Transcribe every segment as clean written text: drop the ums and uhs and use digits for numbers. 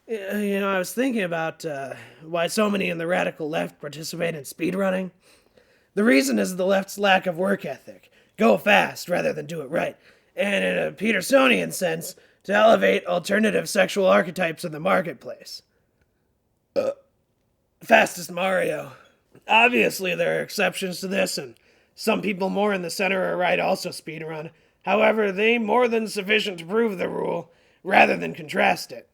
I was thinking about why so many in the radical left participate in speedrunning. The reason is the left's lack of work ethic. Go fast rather than do it right. And in a Petersonian sense, to elevate alternative sexual archetypes in the marketplace. Fastest Mario. Obviously, there are exceptions to this, and some people more in the center or right also speedrun. However, they more than sufficient to prove the rule rather than contrast it.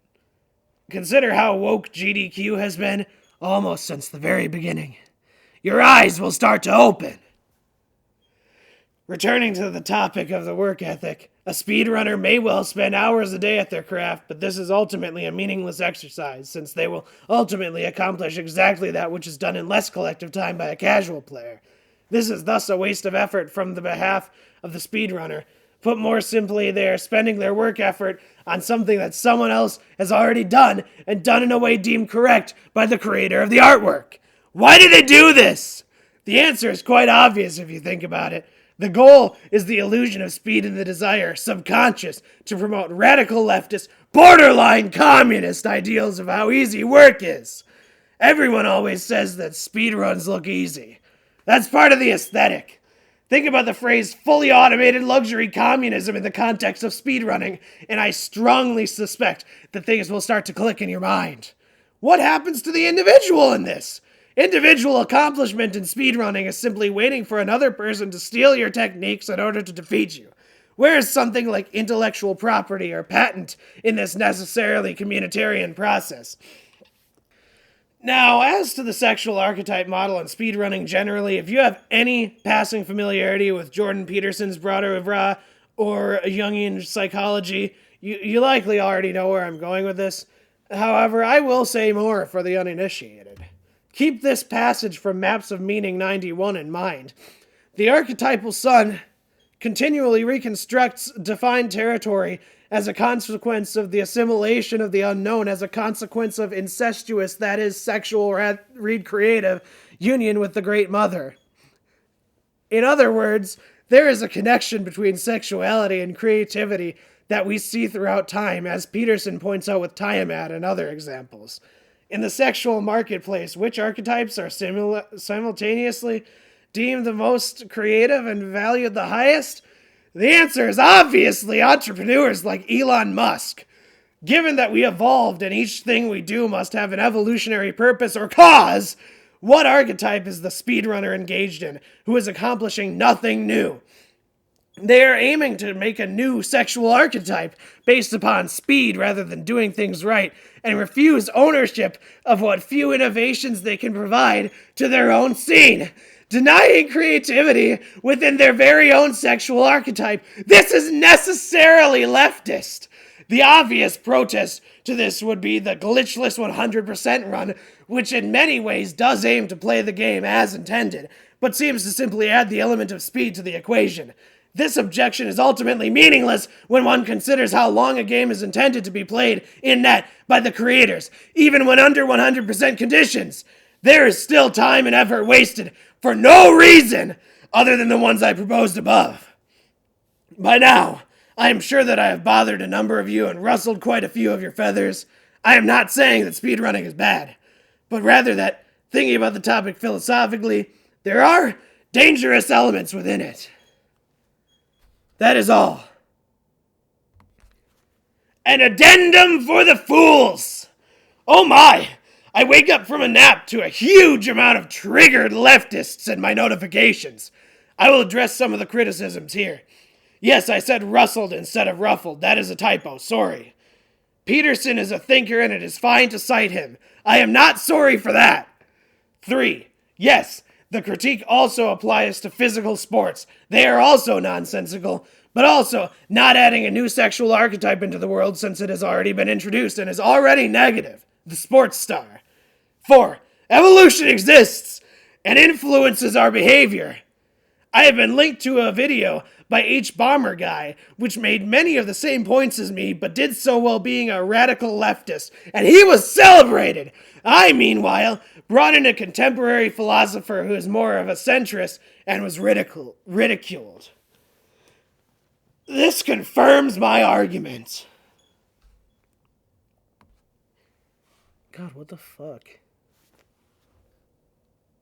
Consider how woke GDQ has been almost since the very beginning. Your eyes will start to open. Returning to the topic of the work ethic, a speedrunner may well spend hours a day at their craft, but this is ultimately a meaningless exercise, since they will ultimately accomplish exactly that which is done in less collective time by a casual player. This is thus a waste of effort from the behalf of the speedrunner. Put more simply, they are spending their work effort on something that someone else has already done, and done in a way deemed correct by the creator of the artwork. Why do they do this? The answer is quite obvious if you think about it. The goal is the illusion of speed and the desire, subconscious, to promote radical leftist, borderline communist ideals of how easy work is. Everyone always says that speedruns look easy. That's part of the aesthetic. Think about the phrase fully automated luxury communism in the context of speedrunning, and I strongly suspect that things will start to click in your mind. What happens to the individual in this? Individual accomplishment in speedrunning is simply waiting for another person to steal your techniques in order to defeat you. Whereas something like intellectual property or patent in this necessarily communitarian process? Now, as to the sexual archetype model and speedrunning generally, if you have any passing familiarity with Jordan Peterson's broader oeuvre or Jungian psychology, you likely already know where I'm going with this. However, I will say more for the uninitiated. Keep this passage from Maps of Meaning 91 in mind. The archetypal son continually reconstructs defined territory as a consequence of the assimilation of the unknown, as a consequence of incestuous, that is, sexual, read creative, union with the Great Mother. In other words, there is a connection between sexuality and creativity that we see throughout time, as Peterson points out with Tiamat and other examples. In the sexual marketplace, which archetypes are simultaneously deemed the most creative and valued the highest? The answer is obviously entrepreneurs like Elon Musk. Given that we evolved and each thing we do must have an evolutionary purpose or cause, what archetype is the speedrunner engaged in who is accomplishing nothing new? They are aiming to make a new sexual archetype based upon speed rather than doing things right, and refuse ownership of what few innovations they can provide to their own scene, denying creativity within their very own sexual archetype. This is necessarily leftist. The obvious protest to this would be the glitchless 100% run, which in many ways does aim to play the game as intended, but seems to simply add the element of speed to the equation. This objection is ultimately meaningless when one considers how long a game is intended to be played in net by the creators, even when under 100% conditions. There is still time and effort wasted for no reason other than the ones I proposed above. By now, I am sure that I have bothered a number of you and rustled quite a few of your feathers. I am not saying that speedrunning is bad, but rather that, thinking about the topic philosophically, there are dangerous elements within it. That is all. An addendum for the fools! Oh my! I wake up from a nap to a huge amount of triggered leftists in my notifications. I will address some of the criticisms here. Yes, I said rustled instead of ruffled. That is a typo. Sorry. Peterson is a thinker and it is fine to cite him. I am not sorry for that. 3. Yes, the critique also applies to physical sports. They are also nonsensical, but also not adding a new sexual archetype into the world since it has already been introduced and is already negative. The sports star. 4. Evolution exists and influences our behavior. I have been linked to a video by H. Bomber Guy, which made many of the same points as me, but did so while being a radical leftist, and he was celebrated. I, meanwhile, brought in a contemporary philosopher who is more of a centrist and was ridiculed. This confirms my argument. God, what the fuck?